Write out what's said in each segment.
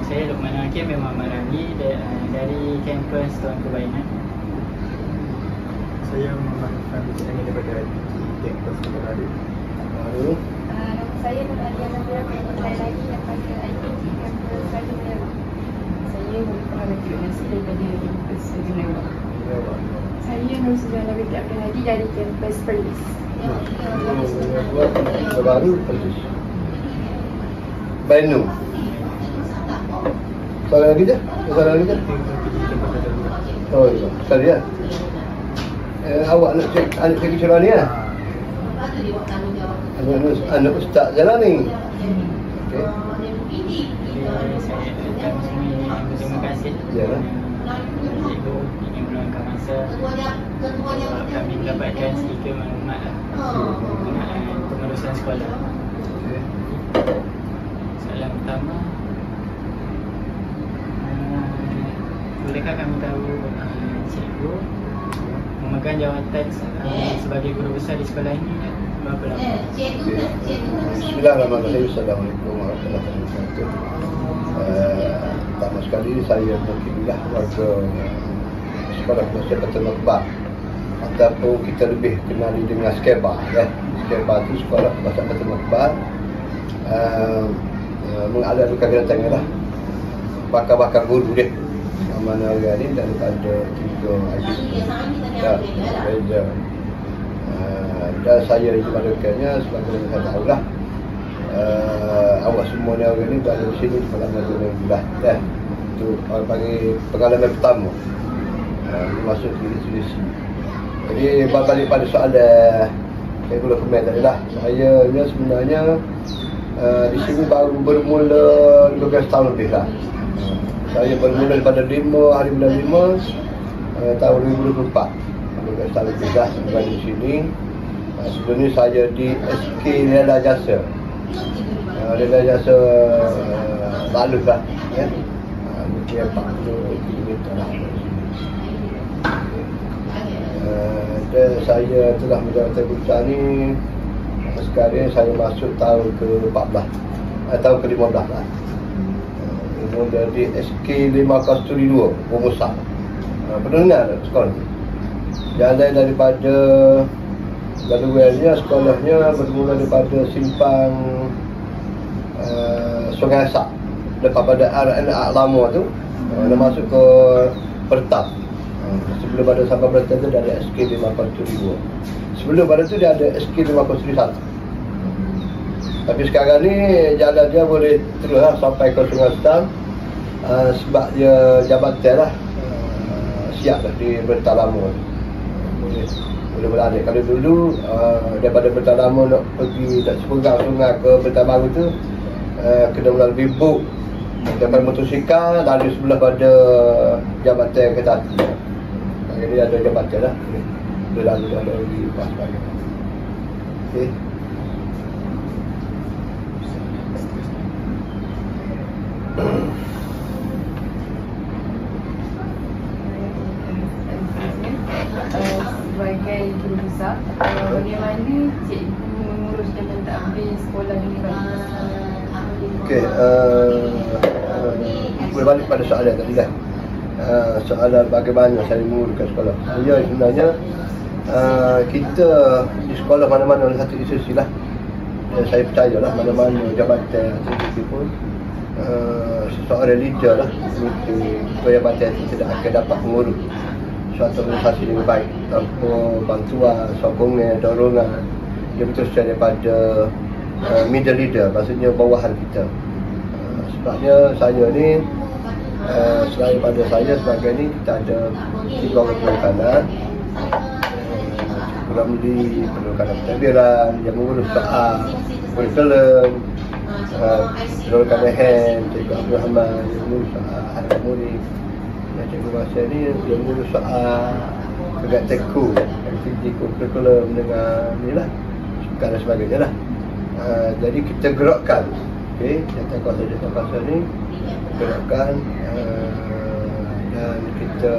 Saya Luqman Hakim bin Muhammad Ramli dari kampus Tuan Kebainan. Saya Muhammad Fahmi daripada kampus Kebainan. Nama saya Nur Alia Nazira, saya lagi daripada ITC kampus Raja Melewah. Saya merupakan Datuk Nasi daripada kampus Raja Melewah. Saya Nur Suzana binti Abdul Hadi dari kampus Perlis. Baru Perlis. Banu. Soalan lagi je? Soalan lagi je? Oh iya, sekali ya. Awak nak cek anak cek cerah ni ya? Anak Ustaz jalan ni. Okey. Kami berterima kasih. Ya. Ibu ingin meluangkan masa kami mendapatkan sedikit maklumat mengenai pengurusan sekolah. Soalan pertama, bolehkah kami tahu cikgu memegang jawatan sebagai guru besar di sekolah ini berapa lama? Bismillahirrahmanirrahim. Assalamualaikum warahmatullahi wabarakatuh. Pertama sekali saya mewakililah warga sekolah Malaysia Kota Mekbah, ataupun kita lebih kenali dengan Skeba ya. Skeba itu sekolah bahasa Kota Mekbah, mengadakan kegiatan lah bakar-bakar guru dia mana hari ni daripada 3 adik dan saya diberikannya sebagai yang saya tahu lah, awak semua ni hari ni berada di sini pengalaman 2 bulan dah. Itu orang panggil pengalaman pertama masuk ke institusi. Jadi balik pada soalan saya boleh komen tadi lah, saya ni sebenarnya di sini baru bermula 12 tahun lebih lah. Saya bermula daripada 5 hari bulan 5 tahun 2024. 12 tahun lebih dah sampai di sini. Sebelum ni saya di SK Rela Jasa. Rela Jasa lalu lah ya. Mungkin 40 km lah. Dan saya telah menjalankan perusahaan ni sekarang saya masuk tahun ke-14, tahun ke-15 lah. Mula di SK 502 Pemusak. Pernah dengar sekolah ni? Jalan daripada laluannya sekolahnya bermula daripada simpang Sungai Asak, lepas pada RNA lama tu dah masuk ke Pertap. Sebelum ada sampai Pertap tu dia ada SK 502. Sebelum pada tu dia ada SK 501. Tapi sekarang ni jalan dia boleh terus lah sampai ke Sungai Asak, sebab dia jabatan lah siap dah di Berta Lama. Boleh beralih. Kalau dulu daripada Berta Lama nak pergi nak seberang sungai ke Berta Baru tu kena melalui buk daripada motosikal lalu sebelah pada jabatan kereta api. Jadi ada jabatan lah, boleh lalu dah di pas bagi. Okey. Sebagai guru besar, bagaimana cikgu menguruskan pentadbir sekolah ini bagi? Okey, boleh balik pada soalan tadi kan. Soalan bagaimana saya menguruskan sekolah. Ya, sebenarnya kita di sekolah mana-mana ada satu institusi lah. Saya percayalah mana-mana jabatan institusi pun seseorang leader lah, jabatan itu tidak akan dapat mengurus suatu organisasi dengan baik tanpa bantuan, sokongan, dorongan. Dia betul secara daripada middle leader, maksudnya bawahan kita. Sebabnya saya ni selain pada saya sebagai ni, kita ada 3 orang perkanan, Ramli, perkanan pentadbiran yang mengurus soal kurikulum, perkanan hand, Cikgu Abdul Rahman yang mengurus soal harmoni. Cikgu Masa ni dia mengurus soal kegiatan aktiviti kurikulum dengan ni lah, sukan dan sebagainya lah. Jadi kita gerakkan, okey, jatuh kuasa ni gerakkan dan kita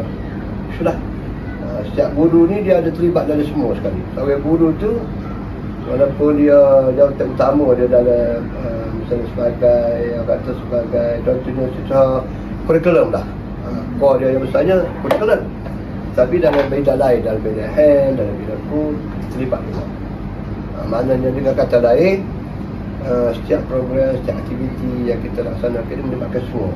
sudah setiap guru ni dia ada terlibat dalam semua sekali. Seorang guru tu walaupun dia jawatan utama dia dalam misalnya sebagai orang kata sebagai contohnya secara kurikulum lah. Core dia yang besarnya kurikulum. Tapi dalam bidang lain, dalam bidang hand, dalam bidang food, terlibat juga. Maknanya dengan kata lain, setiap program, setiap aktiviti yang kita laksanakan ini melibatkan semua.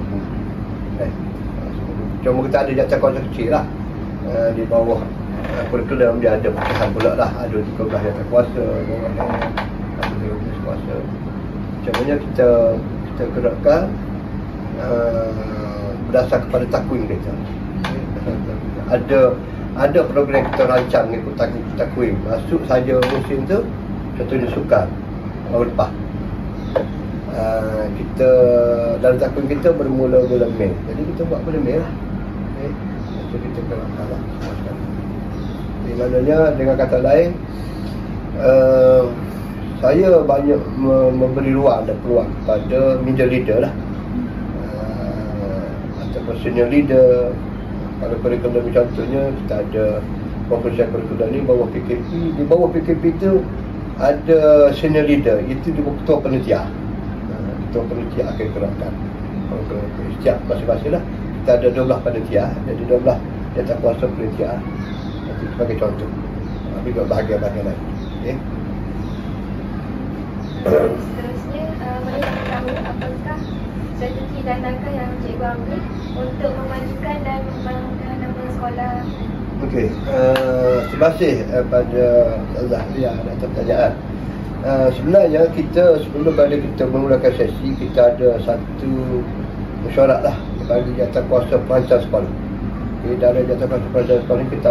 Cuma kita ada jatuh kuasa kecil lah. Di bawah kurikulum dia ada pecahan pula lah. Ada 13 jatuh kuasa, bawah hand, ada 13 kuasa. Cumanya kita gerakkan berdasar kepada takwim kita. Ada program kita rancang ikut takwim. Masuk saja musim tu, contohnya sukan tahun lepas. Kita dalam takwim kita bermula bulan Mei. Jadi kita buat bulan Mei lah. So kita gerakkan lah. Di mananya dengan kata lain, saya banyak memberi ruang dan peluang kepada middle leader lah, ataupun senior leader. Pada kurikulum contohnya kita ada profesi kurikulum ni bawah PKP. Di bawah PKP tu ada senior leader, itu di bawah ketua panitia. Ketua panitia akan gerakkan setiap masing-masing lah. Kita ada 12 panitia, jadi 12 jatah kuasa panitia. Itu sebagai contoh. Juga bahagian-bahagian lain. Okay. Seterusnya, boleh tahu apakah strategi dan langkah yang cikgu ambil untuk memajukan dan membangunkan nama sekolah? Okey, terima kasih pada Zahria atas pertanyaan. Sebenarnya kita sebelum pada kita memulakan sesi, kita ada satu mesyuarat lah bagi jatah kuasa perancang sekolah. Okay, dari jatah kuasa perancang sekolah ni kita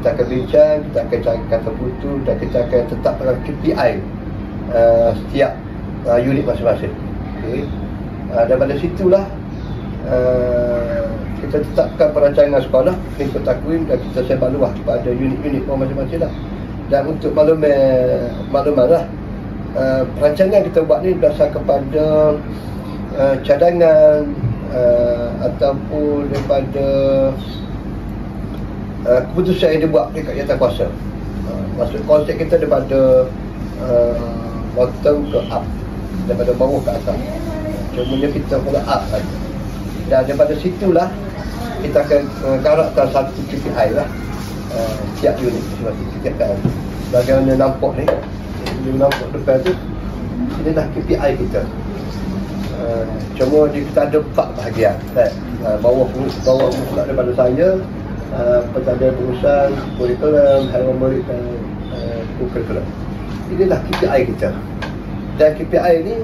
akan bincang, kita akan cari kata putu dan kita akan tetapkan KPI setiap unit masing-masing. Okay. Daripada situlah kita tetapkan perancangan sekolah ikut takwim dan kita sebar luas kepada unit-unit masing-masing lah. Dan untuk makluman lah, perancangan kita buat ni berdasar kepada cadangan ataupun daripada keputusan yang dibuat dekat jatah kuasa. Maksud konsep kita daripada bottom ke up, daripada bawah ke atas. Cumanya kita mula up saja. Dan daripada situlah kita akan garakkan satu KPI lah, setiap unit masing-masing KPI. Bagaimana nampak ni, nampak depan tu, ini dah KPI kita. Cuma kita ada 4 bahagian. Bawah pula daripada saya, pencadangan pengurusan, kurikulum, haiwan murid dan kurikulum. Inilah KPI kita. Dan KPI ni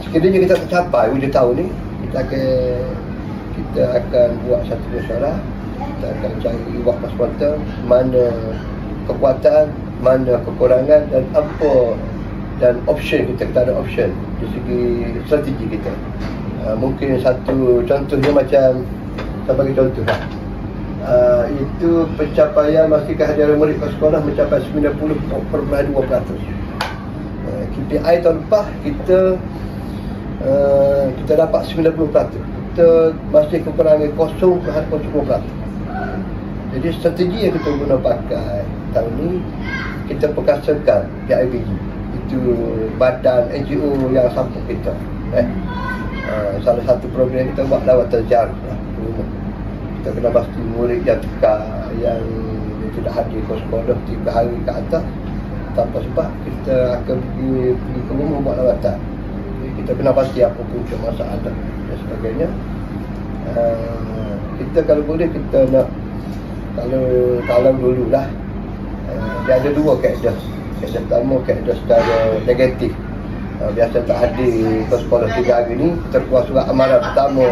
sekiranya kita tercapai hujung tahun ni, kita akan buat satu mesyuarat. Kita akan cari waktu spontan, mana kekuatan, mana kekurangan dan apa, dan option kita ada option di segi strategi kita. Mungkin satu contohnya macam, saya bagi contoh lah. Itu pencapaian masa kehadiran murid ke sekolah mencapai 90.2%. KPI tahun lepas kita dapat 90%. Kita masih kekurangan 0.10%. Jadi strategi yang kita guna pakai tahun ni, kita perkasakan PIBG. Itu badan NGO yang support kita. Salah satu program kita buat lawatan ziarah. Kita kena pasti murid yang tukar, yang tidak hadir ke sekolah 3 hari ke atas tanpa sebab, kita akan pergi ke rumah buat lawatan. Kita kena pasti apa punca masalah dan sebagainya. Kita kalau boleh kita nak, kalau dululah dia ada 2 kaedah. Kaedah pertama, kaedah secara negatif. Biasa tak hadir ke sekolah 3 hari ni, kita keluar surat amaran pertama,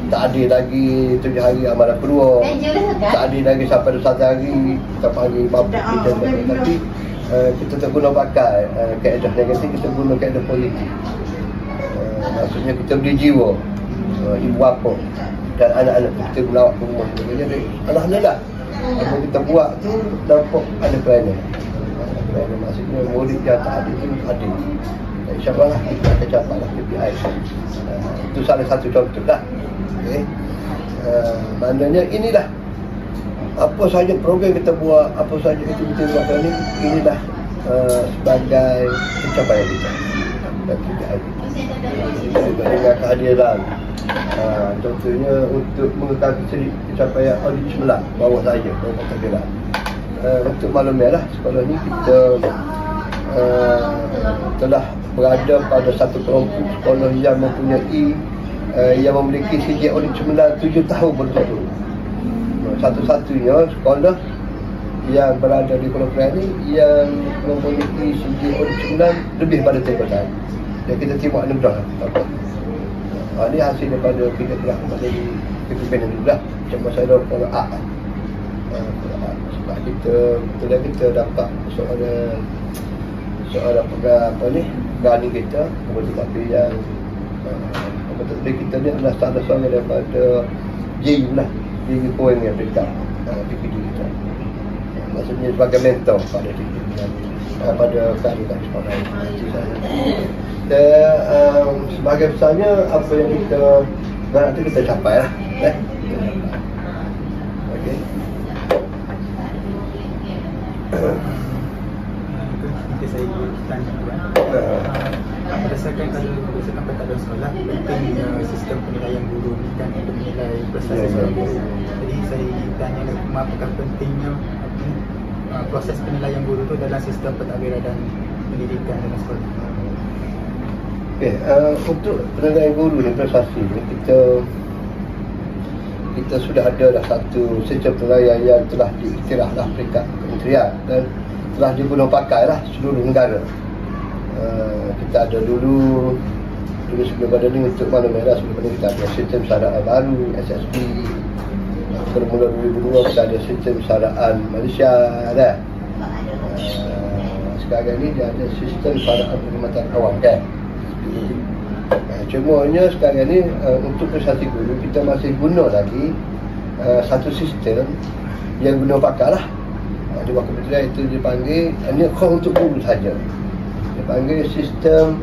tak hadir lagi 7 hari amaran kedua, tak hadir lagi sampai 1 hari, kita panggil bapa kita. Tapi kita tak guna pakai kaedah negatif, kita guna kaedah politik. Maksudnya kita beri jiwa ibu bapa dan anak-anak kita melawat ke rumah. Jadi alhamdulillah apa kita buat tu nampak ada kerana. Maksudnya murid yang tak hadir tu hadir. InsyaAllah lah kita akan capai lah KPI. Itu salah satu contoh lah. Okay. Maknanya inilah apa sahaja program kita buat, apa sahaja kita buat kali ni, inilah sebagai pencapaian kita. dan KPI. Dengan kehadiran contohnya untuk mengetahui sedikit pencapaian audit semula bawah saya, bawah kehadiran. Untuk maklumat lah, sekolah ni kita telah berada pada satu kelompok sekolah yang mempunyai yang memiliki CJ audit semula 7 tahun berturut-turut. Satu-satunya sekolah yang berada di Pulau Kelang ni yang mempunyai CJ audit semula lebih pada 3 tahun. Dan kita terima anugerah. Ini hasil daripada kita telah melalui kepimpinan juga macam saya kalau A. Sebab kita dapat seorang pegawai kita, tetapi yang betul-betul kita ni adalah salah seorang daripada JU lah, JU Poeng yang dekat PPD kita. Maksudnya sebagai mentor pada kita pada keadaan sekolah itu saja. Dan sebagai besarnya apa yang kita nak tu kita capai lah. Okey. Nanti saya tanya berdasarkan perkataan sekolah, pentingnya sistem penilaian guru ni kan untuk menilai prestasi seorang guru. Jadi saya tanya apakah pentingnya proses penilaian guru tu dalam sistem pentadbiran dan pendidikan dalam sekolah. Okey, untuk penilaian guru dan prestasi ni kita sudah ada dah satu sistem penilaian yang telah diiktiraflah peringkat kementerian dan telah diguna pakai lah seluruh negara. Kita ada dulu sebelum pada ni untuk mana merah sebelum pada kita ada sistem saraan baru SSB. Bermula 2002 kita ada sistem saraan Malaysia dah. Sekarang ni dia ada sistem saraan perkhidmatan awam kan. Cumanya sekarang ni untuk prestasi guru kita masih guna lagi satu sistem yang guna pakai lah. Di bawah kementerian itu dipanggil, ini khas untuk guru saja. Dipanggil sistem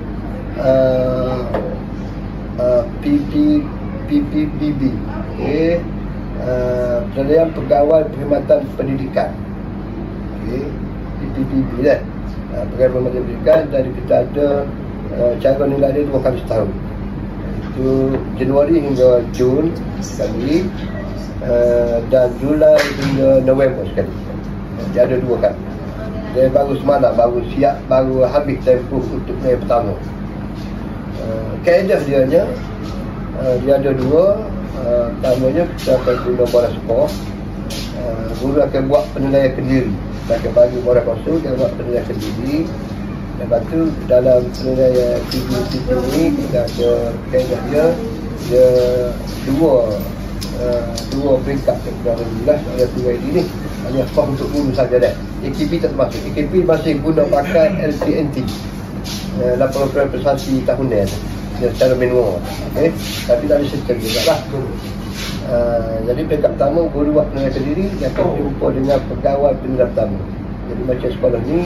PPBB. Okay. Penilaian Pegawai Perkhidmatan Pendidikan. Okay. PPBB lah. Pegawai Perkhidmatan Pendidikan, dan kita ada cara nilai dia 2 kali setahun. Itu Januari hingga Jun sekali, dan Julai hingga November sekali. Dia ada 2 kali. Dia baru semalam, baru siap, baru habis tempoh untuk yang pertama. Kaedah dia ada 2. Pertamanya kita akan guna bola skor. Guru akan buat penilaian kendiri. Kita akan bagi bola kosong, dia buat penilaian kendiri. Lepas tu dalam penilaian TV ni kita ada kaedah dia dua peringkat yang jelas ada 2 ini. Hanya khas untuk guru saja dah. AKP tak termasuk. AKP masih guna pakai LPNT. Laporan prestasi tahunan secara manual. Okey. Tapi dari sistem juga lah. Jadi peringkat pertama guru buat penilaian kendiri, dia akan jumpa dengan pegawai penilaian pertama. Jadi macam sekolah ni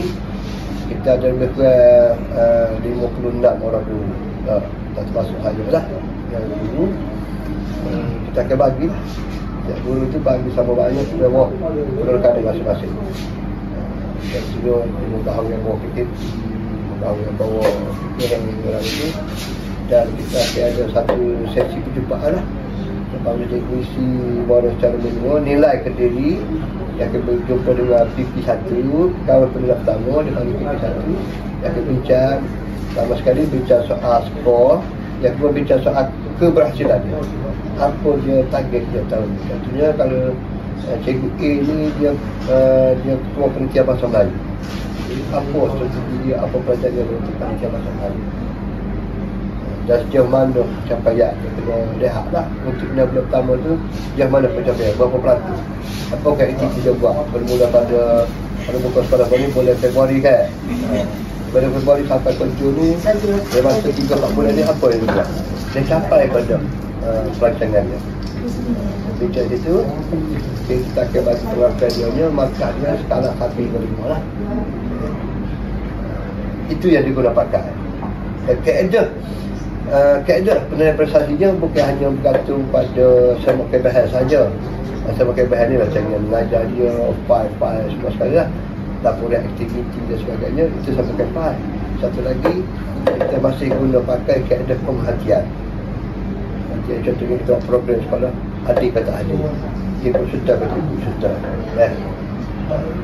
kita ada lebih kurang 56 orang guru. Tak termasuk saya lah yang guru. Kita akan bagi lah. Guru tu bagi sama banyak sudah bawa penelitian masing-masing. Dan sudah 5 tahun yang bawa PKP, 5 tahun yang bawa PKP orang itu. Dan kita akan ada satu sesi perjumpaan lah. Lepas dia isi baru secara manual, nilai kendiri. Dia akan berjumpa dengan PP1, kawan penilaian pertama, dia panggil PP1. Dia akan bincang, pertama sekali bincang soal skor. Yang kedua bincang soal keberhasilan dia. Apa dia target dia tahun ni. Contohnya kalau cikgu A ni dia ketua penitia bahasa Melayu. Apa strategi dia, apa pelajaran dia untuk penitia bahasa Melayu. Dan sejauh mana pencapaian dia kena lihat lah. Untuk bulan pertama tu sejauh mana pencapaian, berapa peratus. Apakah aktiviti dia buat. Bermula pada buka sekolah ni bulan Februari kan. Pada Februari sampai ke Jun ni, dia masa 3-4 bulan ni apa yang dia buat. Dia capai pada perancangannya. Bincang itu, kita akan bagi pengakuan dia, markahnya skala 1-5 lah. Itu yang diguna pakai. Kaedah penilaian prestasinya bukan hanya bergantung pada sama kebahan saja. Sama kebahan ni macam yang mengajar dia, file semua sekali lah. Laporan aktiviti dan sebagainya, itu sama kebahan. Satu lagi, kita masih guna pakai kaedah pemerhatian. Contohnya kita program sekolah, adik kata adik, ibu serta kata ibu serta.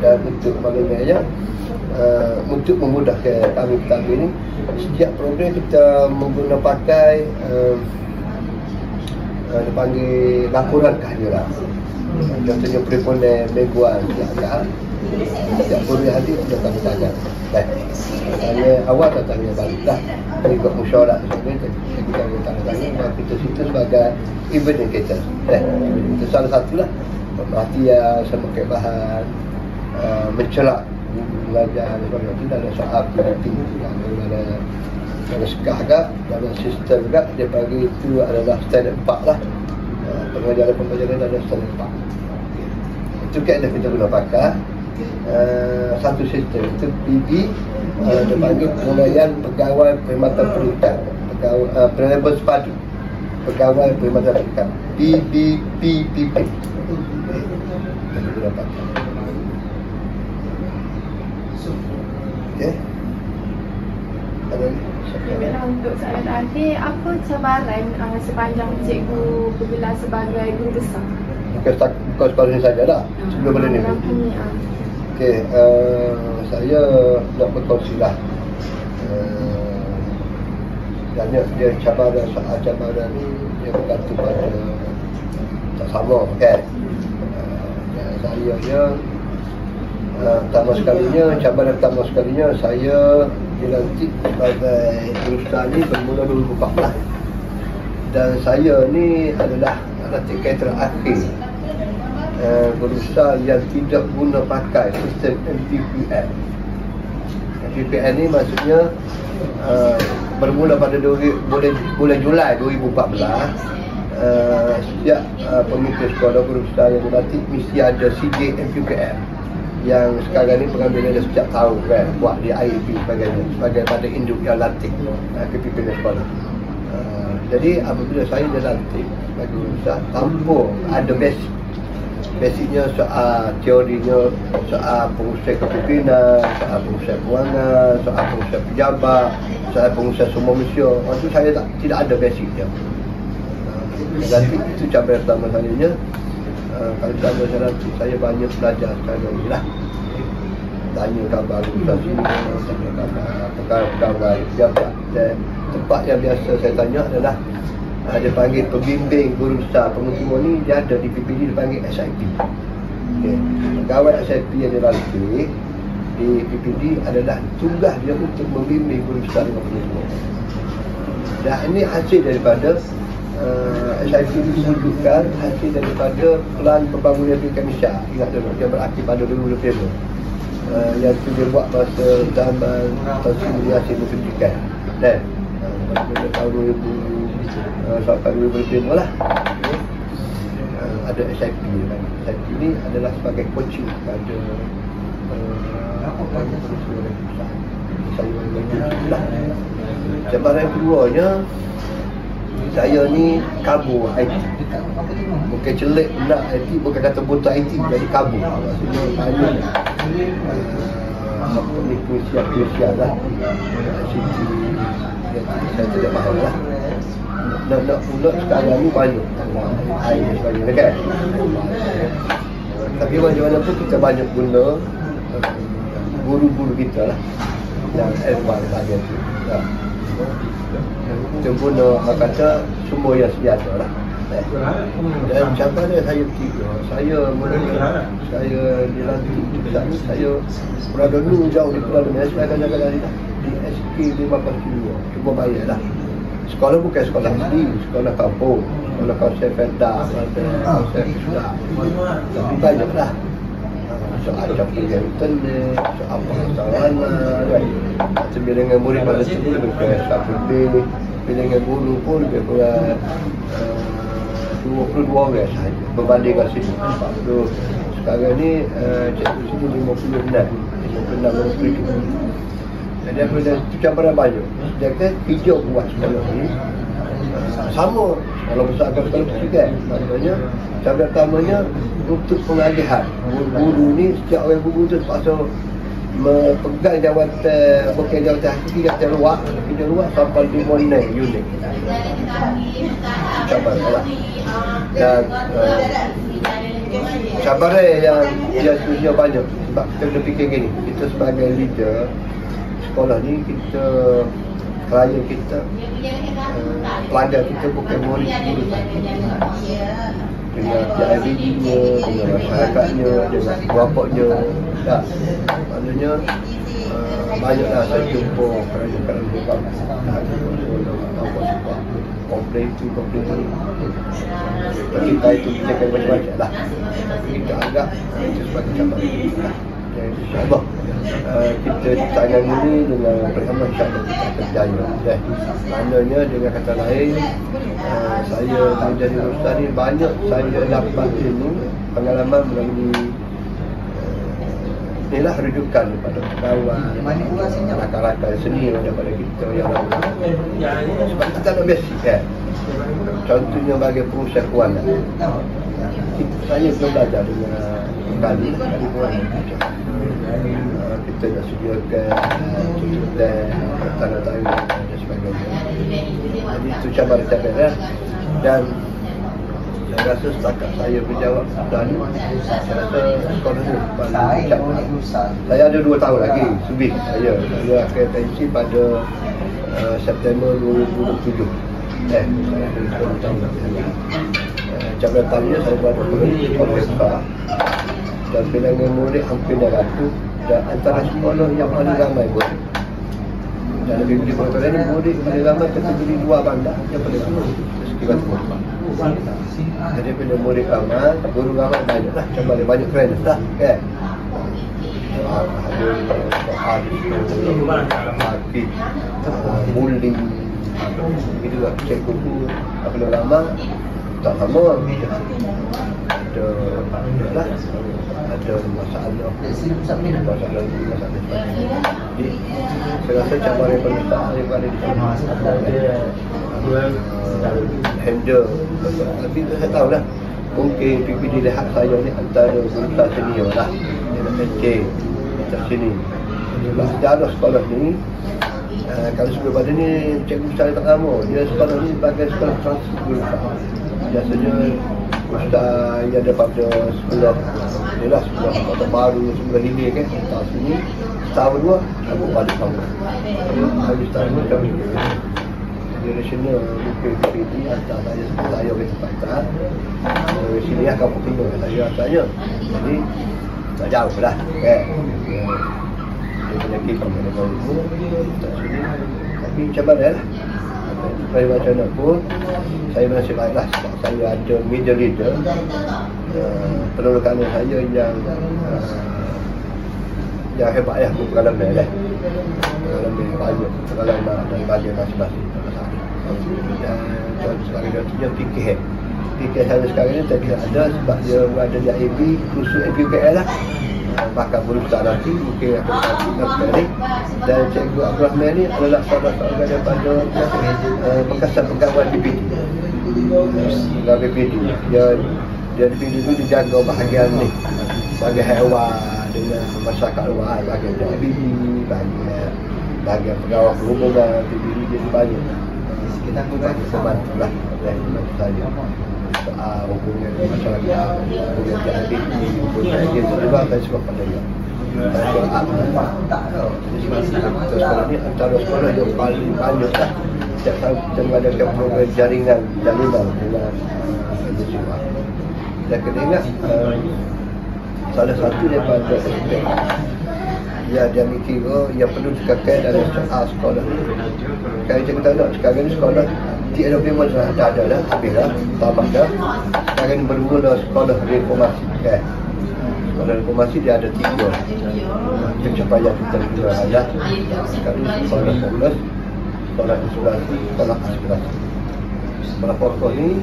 Dan untuk maknanya untuk memudahkan kami ini, setiap program kita menggunakan pakai dipanggil laporan kehadiran. Contohnya perimonan mingguan setiap guru yang hadir kita akan tanya. Tanya awal atau tanya balik dah. Ikut musyawarah sebenarnya kita tanya bahawa kita situ sebagai event kita. Itu salah satulah perhatian sama bahan mencelak belajar itu dalam soal penting dalam sekah agak dalam sistem juga dia bagi itu adalah standard 4 lah. Pengajaran dalam standard 4 itu kan kita guna pakai satu sistem itu PB dia bagi penilaian pegawai perkhidmatan pendidikan penilaian sepadu pegawai perkhidmatan pendidikan PBPPP kita guna pakai. Okay. Baiklah, untuk soalan tadi, apa cabaran sepanjang cikgu bergelar sebagai guru besar? Bukan sekolah ini saja lah, sebelum benda ni. Okey, saya nak berkongsi lah. Banyak dia cabaran, soal cabaran ni dia bergantung pada tak sama, kan? Saya dia pertama sekalinya, cabaran pertama sekalinya saya dilantik sebagai guru besar ni bermula 2014 dan saya ni adalah rantikan terakhir guru besar yang tidak guna pakai sistem MPPN. MPPN ni maksudnya bermula pada bulan Julai 2014 setiap pemimpin sekolah guru besar yang dilantik mesti ada CJ MPPN yang sekarang ni pengambilan dia setiap tahun kan buat di IEP sebagai pada induk yang lantik kepimpinan sekolah. Jadi apabila saya dilantik sebagai guru besar tanpa ada basicnya soal teorinya, soal pengurusan kepimpinan, soal pengurusan kewangan, soal pengurusan pejabat, soal pengurusan sumber manusia, itu saya tidak ada basicnya. Jadi itu cabaran pertama kalinya. Kalau sama saya banyak belajar sekarang ni lah. Tanya khabar urusan sini, tanya khabar pegawai pejabat. Dan tempat yang biasa saya tanya adalah dia panggil pembimbing guru besar pengutua ni, dia ada di PPD, dia panggil SIP. Okay. Pegawai SIP yang dilantik di PPD adalah tugas dia untuk membimbing guru besar dengan pengutua. Dan ini hasil daripada SIP diwujudkan hasil daripada Pelan Pembangunan Pendidikan Malaysia. Ingat dulu, dia berakhir pada 2020. Yang itu dia buat masa zaman konsolidasi pendidikan. Dan pada tahun 2000 sampai 2005 lah. Ada SIP. SIP ni adalah sebagai coaching pada saya lah. Cabaran keduanya, saya ni kabur IT. Bukan celik nak IT, bukan kata buta IT, jadi kabur. Maksudnya banyak apa ni kuisian lah. Saya tidak faham lah. Nak pula sekarang ni banyak air dan sebagainya kan. Tapi macam mana pun kita banyak guna guru-guru kita lah yang advance ada tu. Kita guna kata semua yang biasa lah. Dan cabaran saya tiga, saya mula saya dilantik juga ni, saya berada dulu jauh di Pulau Dunia, saya akan jaga lari lah di SK 5 cuba bayar lah. Sekolah bukan sekolah asli, sekolah kampung, sekolah konsep Felda, konsep Islam. Tapi banyak lah soal campur internet, soal pengetahuan kan. Macam dengan murid pada sini lebih kurang 1 dengan guru pun lebih kurang 22 orang sahaja berbanding dengan sini. Sekarang ni cikgu sini 56 murid. Jadi apabila cabaran banyak, dia kan hijau buat sekolah ni sama kalau besar akan sekolah juga. Maksudnya cabaran pertamanya untuk pengalihan guru ni, setiap orang guru tu terpaksa memegang jawatan, bukan jawatan hakiki, jawatan luar sampai 5 unit cabaran lah. Dan cabaran yang sebenarnya banyak sebab kita kena fikir gini, kita sebagai leader sekolah ni, kita klien kita, pelanggan kita bukan murid sendiri, dengan PIBD-nya, dengan masyarakatnya, dengan bapaknya. Tak, maknanya banyaklah saya jumpa kerajaan bukan komplain tu kita itu kita akan macam-macam lah. Kita anggap itu sebagai cabaran lah. Dan insyaAllah kita tangan ini dengan bersama insyaAllah kita akan berjaya. Maknanya dengan kata lain, saya menjadi ustaz ni banyak saya dapat ilmu pengalaman melalui inilah rujukan daripada kawan, rakan-rakan seni daripada kita yang lalu. Sebab kita tak ada basic kan. Contohnya bagi pengusaha kewangan, saya belum belajar dengan kali kita dah sediakan tanda tangan dan sebagainya. Jadi itu cabaran-cabaran. Dan saya rasa setakat saya berjawab dan saya rasa sekolah ni paling saya ada 2 tahun lagi lebih. Saya akan pensi pada September 2027. Saya ada 2 tahun lagi. Jabatannya saya berada di sekolah besar dan bilangan murid hampir 200, dan antara sekolah yang paling ramai murid. Dan lebih di kota lain murid paling ramai kategori 2 bandar yang paling ramai sekitar 40. Jadi bila murid ramai, guru ramai, banyak lah, macam banyak friends lah kan. Hakik, bullying, itu lah cikgu tu apabila lama tak lama ada masalah. Jadi saya rasa cabaran yang paling besar daripada handle. Tapi saya tahu lah, mungkin PPD lihat saya ni antara guru senior lah, dia nak pencet kat sini. Sebab sejarah sekolah ni, kalau sebelum pada ni cikgu besar tak lama, dia sekolah ni sebagai sekolah transit guru besar. Biasanya ustaz yang daripada sekolah ni lah, sekolah kota baru, sekolah hilir kan, tak sini setahun 2 aku balik sama. Habis setahun 2 kami nasional mungkin PPD hantar saya ke tempatan sini lah kampung timur saya tanya. Jadi tak jauh lah kan, dia penyakit kampung timur tak sini. Tapi cabaran lah, supaya macam mana pun saya nasib baik lah sebab saya ada media leader, penolakan saya yang hebat lah, pengalaman lah, pengalaman banyak, pengalaman dari bagian masing-masing. Dan sebagai contohnya PKH saya sekarang ni tadi ada sebab dia berada di IAB, khusus MPKL lah, bakal berusaha nanti mungkin akan sampai balik. Dan Cikgu Abdul Rahman ni adalah saudara-saudara daripada bekasan pegawai PPD. Pegawai PPD dia PPD tu dijaga bahagian ni sebagai haiwan dengan masyarakat luar, bahagian PPD, bahagian pegawai perhubungan PPD dia banyak. Kita membantu lah saya soal hubungan masyarakat, hubungan JIB, hubungan juga dan sebagainya. Sekolah ni antara sekolah yang paling banyak lah. Setiap tahun kita mengadakan program jaringan dengan Indonesia. Dan kena ingat salah satu daripada aspek yang dia mikir yang perlu dikekal dalam soal sekolah ni. Kalau kita nak sekarang ni sekolah tidak ada memang ada dah, habis dah, tambah dah. Sekarang ni bermula sekolah reformasi kan. Sekolah reformasi dia ada 3 pencapaian kita ada. Sekarang sekolah fokus, sekolah inspirasi, sekolah aspirasi. Sekolah fokus ni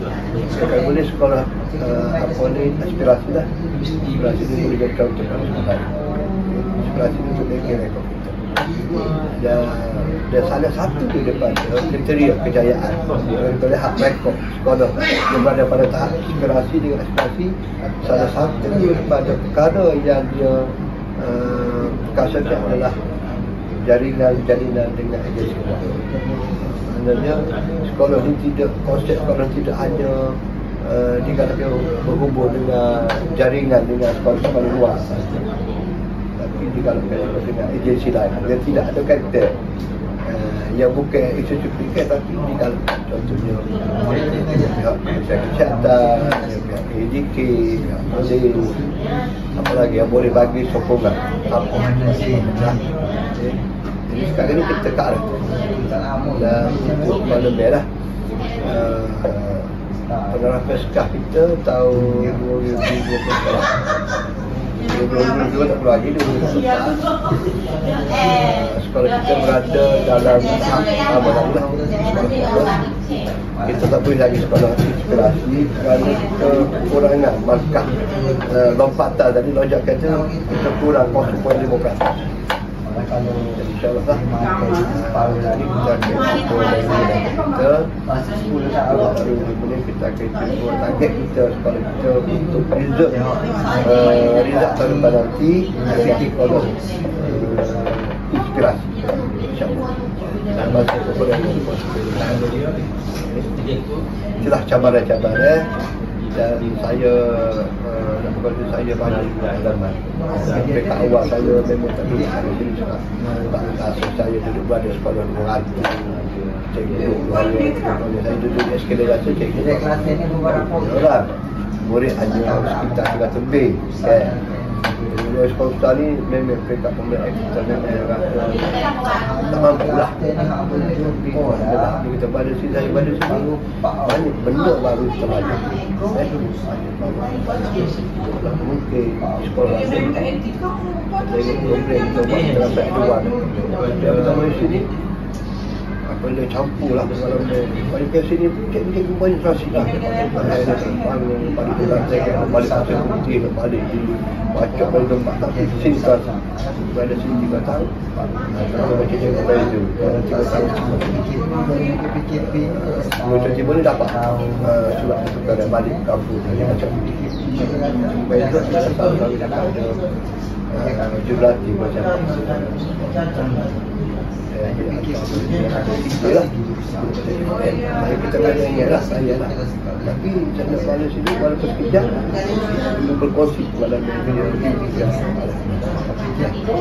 kalau boleh sekolah apa ni aspirasi lah. Aspirasi ni boleh jadi contoh sekolah. Aspirasi ni boleh kira kita. Dan salah satu daripada kriteria kejayaan daripada hak rekod sekolah yang berada pada tahap inspirasi dengan aspirasi, salah satu daripada perkara yang dia Kasatnya adalah jaringan dengan agensi keluar. Sebenarnya sekolah ni tidak, konsep sekolah tidak hanya dikatakan berhubung dengan jaringan dengan sekolah-sekolah luar, tapi dikatakan dengan agensi lain yang tidak ada kaitan yang bukan institusi pendidikan, tapi dikatakan contohnya pihak kesihatan, pihak PDK, pihak polis, apa lagi yang boleh bagi sokongan jadi sekarang ni kita tekak dan untuk parlimen lah penerapan SKAH kita tahun 2022 tak perlu lagi 2024 sekolah kita berada dalam kita tak boleh lagi sekolah inspirasi kerana kita kekurangan markah lompatan tadi lonjak kata kita kurang konsumen demokrasi. InsyaAllah lah hari ini kita akan kita akan target kita sekolah kita untuk result tahun depan nanti kita sekolah inspirasi insyaAllah. Itulah cabaran-cabaran dan saya saya banyak pengalaman. Sampai ke awal saya memang tak duduk saya sini sebab saya duduk berada sekolah orang. Saya duduk di sekolah rasa saya orang murid hanya sekitar 300 lebih kan. Jadi sekolah besar ni memang mereka pembelajaran kita memang tak mampu lah. Kita pada sini, saya pada sini banyak benda baru kita belajar. Mungkin sekolah lain saya program kita buat dalam background dia pertama di sini apa dia campur lah dalam balik ke sini cikgu banyak transit lah balik pasal putih balik di baca balik tempat tak sini kan pada sini 3 tahun kalau baca cikgu balik tu 3 tahun macam boleh dapat surat ketukar balik kampung macam baik tu ada jurati macam itulah kita banyak lah saya lah tapi saya nak balik sini walaupun sekejap kita berkongsi kepada media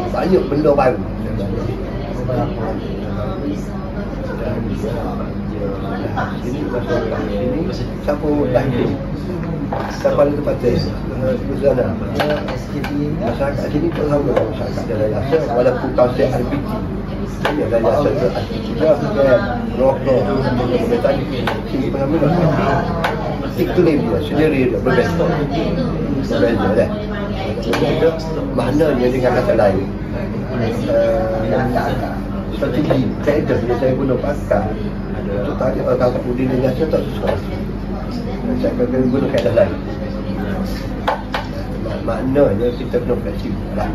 banyak benda baru sini masyarakat sini siapa lahir siapa ada tempat sana masyarakat sini pun sama masyarakat jalan rasa walaupun kawasan RPT ini ada jasa ke juga rokok tadi sini pengambil iklim dia sendiri berbeza dah maknanya dengan kata lain strategi kaedah yang saya guna pakar untuk tadi kalau di Indonesia tak sesuai saya akan guna kaedah lain maknanya kita kena fleksibel lah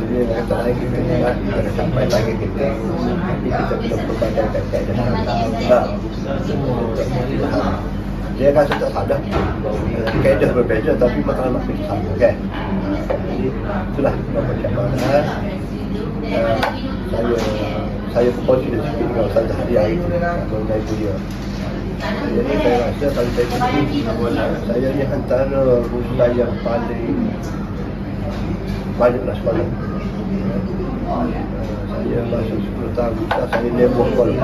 jadi kata lain kita kena sampai lagi kita tapi kita kena perbandingkan kaedah dia rasa tak sadar kaedah berbeza tapi matlamat kita sama kan jadi itulah beberapa cabaran saya berkongsi dengan Ustaz Hadiah itu mengenai dia. Jadi saya rasa kalau saya pergi saya ni antara ustaz yang paling banyaklah sekolah. Saya masuk 10 tahun ustaz saya lebuh sekolah.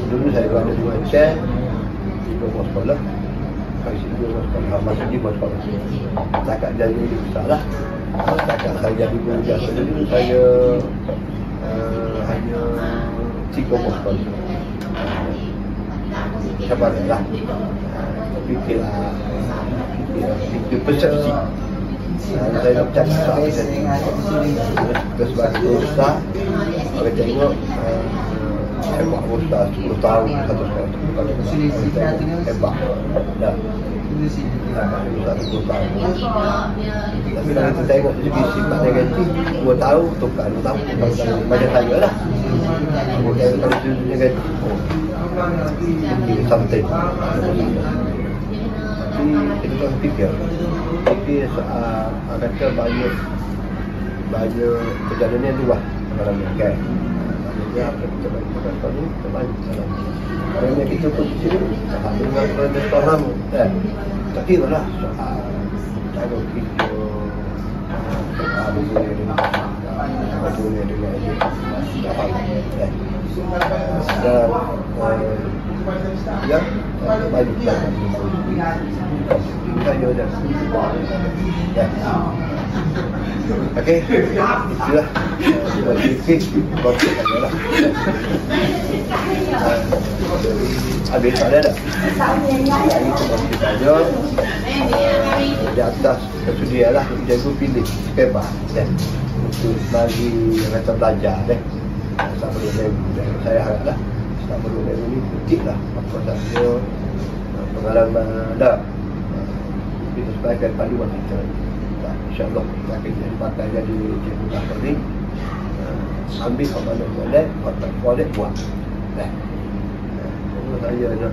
Dulu saya berada di Aceh di bawah sekolah. Kali situ bawah sekolah masuk di bawah sekolah. Setakat jadi besar lah. Setakat saya jadi guru biasa dulu saya hanya 3 bawah sekolah. Cabaran lah fikir persepsi saya nak cakap sebagai ustaz kalau tengok hebat ustaz 10 tahun satu sekolah hebat dah ustaz 10 tahun tapi kalau kita tengok dari segi sifat negatif 2 tahun tukar 2 tahun macam saya lah kalau negatif something Jadi kita tengah fikir soal kata banyak kejadian yang luas dalam ni kan. Maknanya apa kita bagi kata ni terbanyak dalam ni. Kerana kita pun di sini dengan kerana faham kan. Tak kira lah soal cara kita soal dunia dengan dunia dengan tak faham kan. Dan ya banyak dalam ni. Saya dah ya. Okey, itulah. Okey, boleh lah. Habis ada dah. Ini kita saja di atas tersedia lah. Jago pilih bebas dan untuk bagi rasa belajar deh. Tak perlu saya haraplah tak perlu ni kecil lah. Apa saja pengalaman dah. Kita sebagai panduan kita. InsyaAllah kita akan dipakai jadi cikgu kakak ni. Ambil apa-apa boleh, boleh buat. Saya nak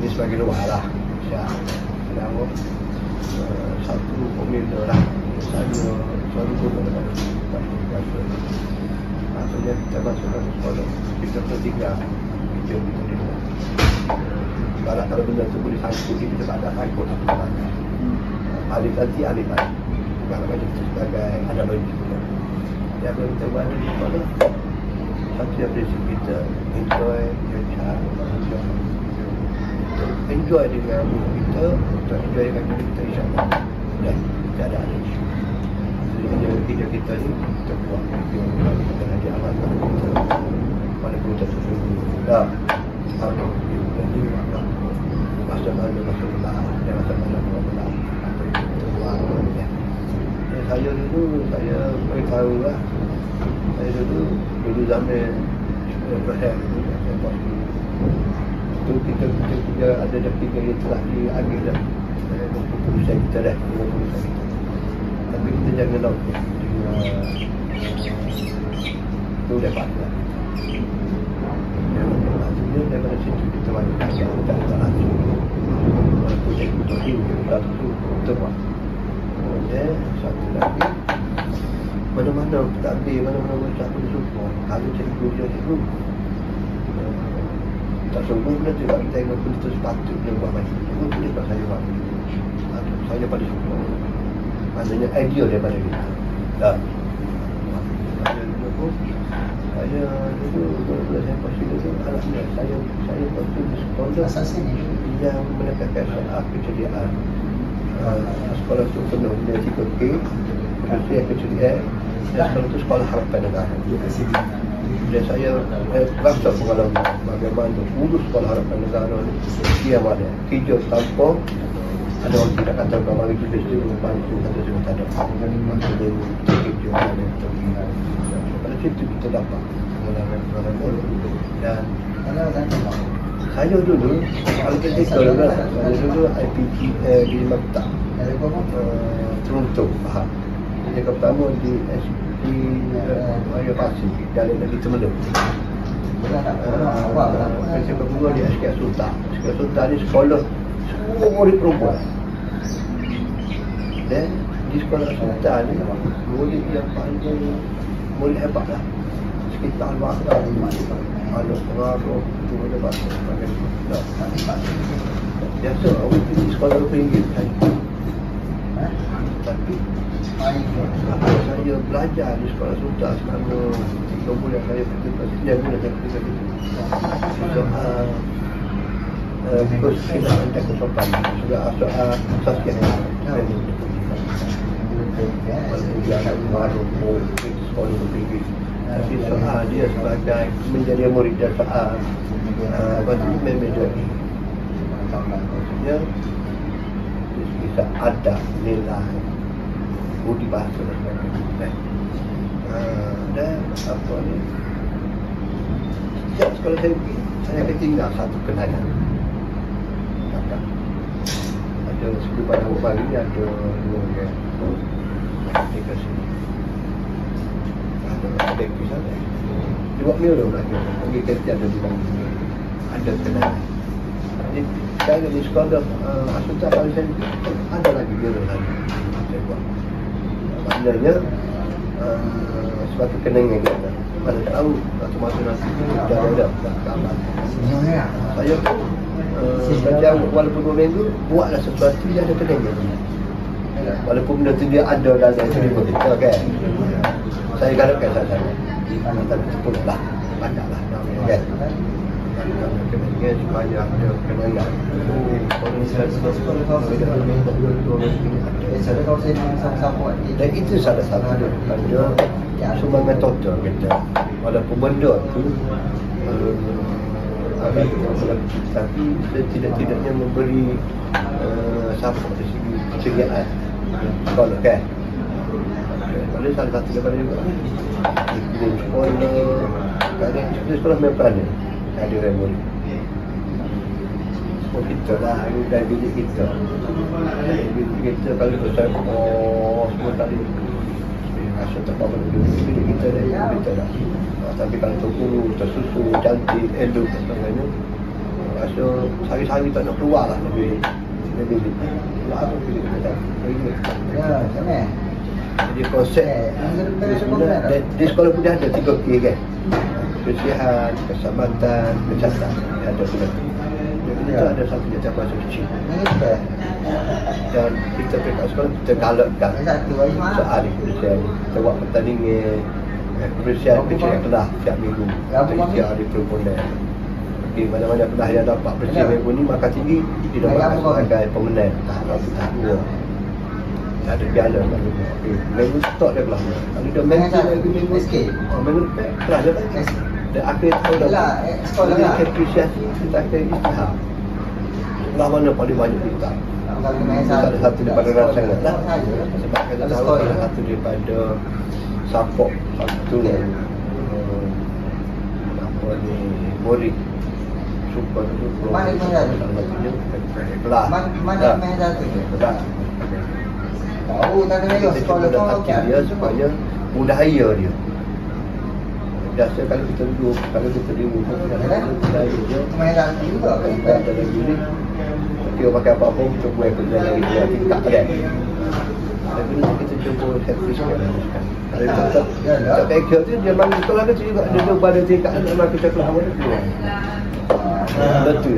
ni sebagai luar lah. Sedang satu komender lah. Saya selalu guna dengan maksudnya kita masukkan sekolah. Kita bertiga kita di luar. Kalau benda tu boleh sangkut, kita tak ada sangkut. Alif nanti alif lagi. Kalau macam itu sebagai analogi juga. Dia akan kita buat di sekolah. Satu yang prinsip kita enjoy your child, enjoy dengan guru kita, enjoy dengan guru kita insyaAllah. Dan tidak ada isu. Jadi kerja kita ni kita buat kita nak diamalkan kita pada guru tersebut. Dah. Masa mana dan masa mana saya dulu saya beritahu lah. Saya dulu zaman Ibrahim itu kita ada dah 3 yang telah diambil dah. Keputusan kita dah. Tapi kita jangan lupa itu dapat lah. Maksudnya daripada situ kita banyak tak langsung. Walaupun saya betul-betul kita buat. Kemudian satu lagi, mana-mana kita ambil, mana-mana macam pun support. Kalau cikgu dia cikgu tak semua benda tu, kita tengok benda tu sepatutnya buat macam tu. Cikgu boleh buat saya buat. Saya pada support. Maksudnya idea daripada kita. Dah. Saya dulu saya pasti dulu anaknya saya pasti di sekolah yang menekatkan soal keceriaan. Sekolah tu penuh dengan 3K, khususnya keceriaan. Dan sekolah tu sekolah harapan negara. Dan saya rasa pengalaman bagaimana urus sekolah harapan negara ni dia ada kerja tanpa ada orang tidak kata kalau itu mesti membantu kata semua tak ada. Maksudnya kerja ada pada situ kita dapat pengalaman dan saya dulu kalau kita kalau saya dulu IPG di Maktab Toronto faham. Yang pertama di SP Raya Pasir Jalan Negeri Temeluk. Yang kedua di SK Sultan. SK Sultan ni sekolah semua murid perempuan. Dan di sekolah Sultan ni murid yang paling murid hebat lah. Sekitar Al-Baqarah ada pengaruh tu ada bahasa biasa orang pergi sekolah RM2 kan. Tapi saya belajar di sekolah Sultan selama 3 bulan saya pergi ke sini, 9 bulan saya pergi ke sini. Kurs kita tak kesopan sudah soal saskia jangan baru sekolah RM2. Tapi soal dia sebagai menjadi murid dan soal bagi manager ni maksudnya bisa ada nilai budi bahasa dan sebagainya. Dan apa ni setiap sekolah saya pergi saya akan tinggal satu kenangan. Ada sebelum pada hari ni ada 2 yang dekat sini. Ada kisah dia buat mil dah belajar. Pergi kerja ada di dalam ada kenangan. Jadi Sekarang di sekolah asutan Malaysia ada lagi guru lagi. Saya buat. Maknanya sebab kenangan kita. Mana tahu masa nanti kita ada gambar. Saya pun macam walaupun 2 minggu buatlah sesuatu yang ada kenangan. Walaupun benda tu dia ada dalam cerita kita kan. Saya galakkan saya. Tapi sepuluh lah, banyaklah kan. Kenangan supaya ada kenangan. Dan itu salah satu daripada sumbangan total kita. Walaupun benda tu tapi tidak-tidaknya memberi support dari segi keceriaan sekolah kan. Ada salah satu daripada juga di sekolah kadang sekolah memang ada memori sekolah kita lah dari bilik kita kalau besar semua tadi rasa tak apa bilik kita lah tapi kalau tunggu tersusun cantik elok katanya rasa sehari-hari tak nak keluar lah lebih lah apa bilik kita ya sama. Jadi konsep di sekolah pun ada 3K kan. Kebersihan, keselamatan, kesihatan. Ada sudah. Jadi itu ada satu cabaran kecil. Dan kita pergi sekolah kita galakkan soal kebersihan. Kita buat pertandingan kebersihan kecil kelas setiap minggu. Kita ada proponen. Okey, mana-mana kelas yang dapat bersih minggu ni maka tinggi didapatkan sebagai pemenang tahap 2. Ada piala kat rumah. Minggu stop dia kelas. Kalau dia main minggu sikit. Minggu depan kelas dia tak. Dan akhir tahun dah. Sekolah lah. Apresiasi kita akan istihar. Sekolah mana paling banyak kita. Salah satu daripada rancangan lah. Sebab kita tahu salah satu daripada support satu apa ni murid super tu. Mana salah satunya kelas. Mana main satu kelas. Tahu tak ada sekolah tu dia supaya budaya dia. Biasa kalau kita duduk main lagi juga kita ada bilik. Kita pakai apa-apa kita buat kerja lagi dia tingkat kan. Tapi kita cuba servis kan. Kalau tak pakai tu dia main sekolah tu juga dia cuba ada tingkat nak kita kelas awal tu. Betul.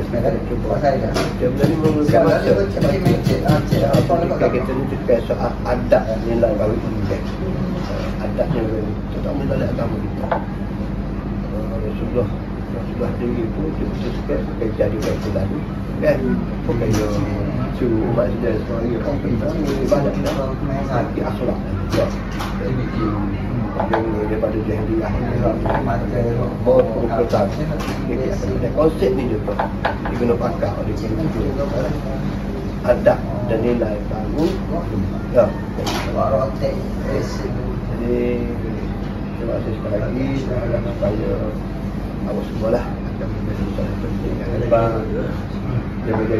Dia menjadi menggunakan apa kita ni terkait soal adat nilai bagi pendidikan. Adatnya tak mula ada agama kita. Sudah tinggi pun kita suka jadi baik lalu kan. Bukan yo suruh umat saja semuanya kan kita ibadat dan akhlak. Daripada jahiliah perbuatan konsep ni juga diguna pakai oleh kita adab dan nilai baru ya. Jadi terima kasih sekali lagi supaya awak semua lah akan menjadi satu penting yang hebat yang menjadi